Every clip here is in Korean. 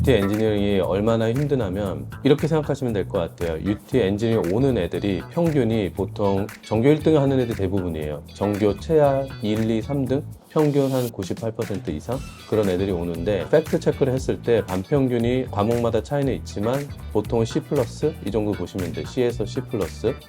UT 엔지니어링이 얼마나 힘드냐면 이렇게 생각하시면 될 것 같아요. UT 엔지니어링 오는 애들이 평균이 보통 전교 1등 하는 애들 대부분이에요. 전교 최하 1, 2, 3등? 평균 한 98% 이상 그런 애들이 오는데 팩트 체크를 했을 때 반평균이 과목마다 차이는 있지만 보통 C+, 이 정도 보시면 돼. C에서 C+,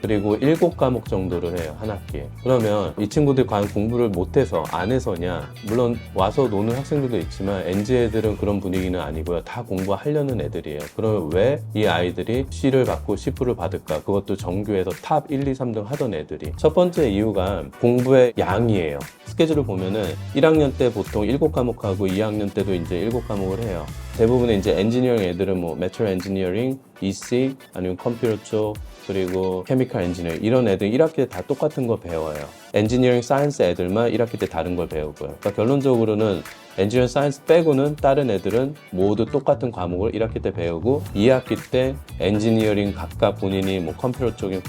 그리고 7과목 정도를 해요, 한 학기에. 그러면 이 친구들이 과연 공부를 못해서 안 해서냐? 물론 와서 노는 학생들도 있지만 NG 애들은 그런 분위기는 아니고요. 다 공부하려는 애들이에요. 그러면 왜 이 아이들이 C를 받고 C를 받을까? 그것도 전교에서 탑 1, 2, 3등 하던 애들이. 첫 번째 이유가 공부의 양이에요. 스케줄을 보면은 1학년 때 보통 7과목 하고 2학년 때도 이제 7과목을 해요. 대부분의 이제 엔지니어링 애들은 뭐 메탈 엔지니어링, EC, 아니면 컴퓨터 쪽, 그리고 케미컬 엔지니어링 이런 애들 1학기 때 다 똑같은 거 배워요. 엔지니어링 사이언스 애들만 1학기 때 다른 걸 배우고요. 그러니까 결론적으로는 엔지니어링 사이언스 빼고는 다른 애들은 모두 똑같은 과목을 1학기 때 배우고 2학기 때 엔지니어링 각각 본인이 뭐 컴퓨터 쪽에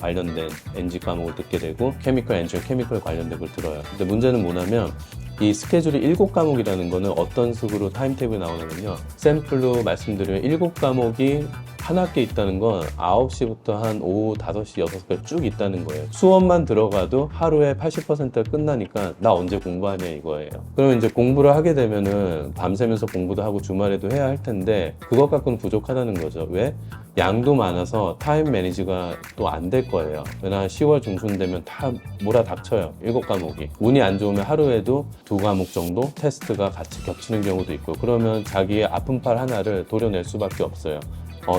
관련된 엔지 과목을 듣게 되고 케미컬 엔지니어링 케미컬 관련된 걸 들어요. 근데 문제는 뭐냐면 이 스케줄이 7과목이라는 거는 어떤 식으로 타임테이블이 나오냐면요. 샘플로 말씀드리면 7과목이 한 학기에 있다는 건 9시부터 한 오후 5시, 6시까지 쭉 있다는 거예요. 수업만 들어가도 하루에 80%가 끝나니까 나 언제 공부하냐 이거예요. 그러면 이제 공부를 하게 되면은 밤새면서 공부도 하고 주말에도 해야 할 텐데 그것 갖고는 부족하다는 거죠. 왜? 양도 많아서 타임 매니지가 또 안 될 거예요. 왜냐면 10월 중순 되면 다 몰아닥쳐요. 7과목이. 운이 안 좋으면 하루에도 2과목 정도 테스트가 같이 겹치는 경우도 있고 그러면 자기의 아픈 팔 하나를 도려낼 수밖에 없어요.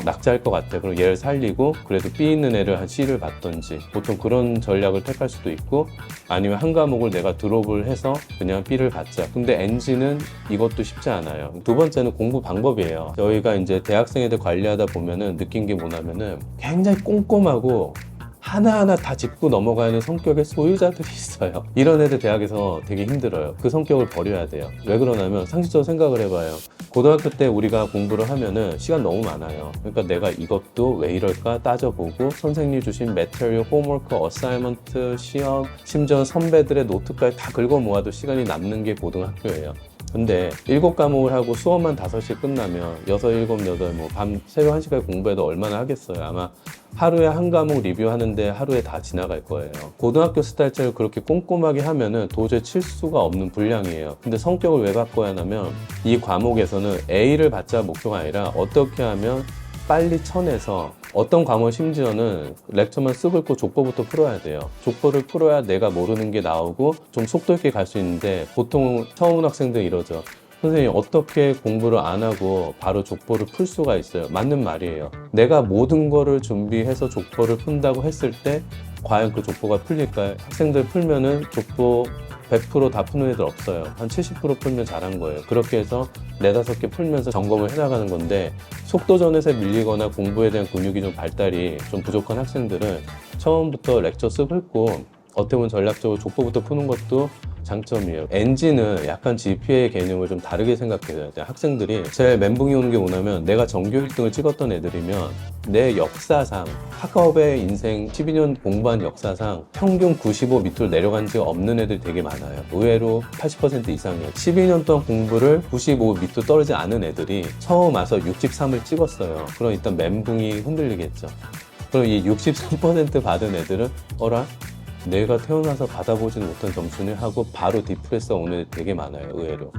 낙제할 것 같아. 그럼 얘를 살리고 그래도 B 있는 애를 한 C를 받던지 보통 그런 전략을 택할 수도 있고 아니면 한 과목을 내가 드롭을 해서 그냥 B를 받자. 근데 NG는 이것도 쉽지 않아요. 두 번째는 공부 방법이에요. 저희가 이제 대학생애들 관리하다 보면은 느낀 게 뭐냐면은 굉장히 꼼꼼하고 하나하나 다 짚고 넘어가는 성격의 소유자들이 있어요. 이런 애들 대학에서 되게 힘들어요. 그 성격을 버려야 돼요. 왜 그러냐면 상식적으로 생각을 해봐요. 고등학교 때 우리가 공부를 하면은 시간 너무 많아요. 그러니까 내가 이것도 왜 이럴까 따져보고 선생님이 주신 매터리얼, 홈워크, 어사이먼트, 시험, 심지어 선배들의 노트까지 다 긁어 모아도 시간이 남는 게 고등학교예요. 근데 7과목을 하고 수업만 5시에 끝나면 6, 7, 8, 뭐 밤 새벽 1시까지 공부해도 얼마나 하겠어요. 아마 하루에 한 과목 리뷰하는데 하루에 다 지나갈 거예요. 고등학교 스타일처럼 그렇게 꼼꼼하게 하면은 도저히 칠 수가 없는 분량이에요. 근데 성격을 왜 바꿔야 하냐면 이 과목에서는 A를 받자 목표가 아니라 어떻게 하면 빨리 쳐내서 어떤 과목 심지어는 렉처만 쓱 긁고 족보부터 풀어야 돼요. 족보를 풀어야 내가 모르는 게 나오고 좀 속도 있게 갈 수 있는데 보통 처음 온 학생들 이러죠. 선생님 어떻게 공부를 안 하고 바로 족보를 풀 수가 있어요? 맞는 말이에요. 내가 모든 거를 준비해서 족보를 푼다고 했을 때 과연 그 족보가 풀릴까요? 학생들 풀면은 족보 100% 다 푸는 애들 없어요. 한 70% 풀면 잘한 거예요. 그렇게 해서 4-5개 풀면서 점검을 해나가는 건데 속도전에서 밀리거나 공부에 대한 근육이 좀 발달이 좀 부족한 학생들은 처음부터 렉처 쓱 훑고 어떻게 보면 전략적으로 족보부터 푸는 것도 장점이에요. NG는 약간 GPA 개념을 좀 다르게 생각해야 돼요. 학생들이 제일 멘붕이 오는 게 뭐냐면 내가 전교 1등을 찍었던 애들이면 내 역사상 학업의 인생 12년 공부한 역사상 평균 95 밑으로 내려간 지 없는 애들이 되게 많아요. 의외로 80% 이상이에요. 12년 동안 공부를 95 밑으로 떨어지지 않은 애들이 처음 와서 63을 찍었어요. 그럼 일단 멘붕이 흔들리겠죠. 그럼 이 63% 받은 애들은 어라? 내가 태어나서 받아보지는 못한 점수네 하고 바로 디프레스가 오는 애 되게 많아요, 의외로.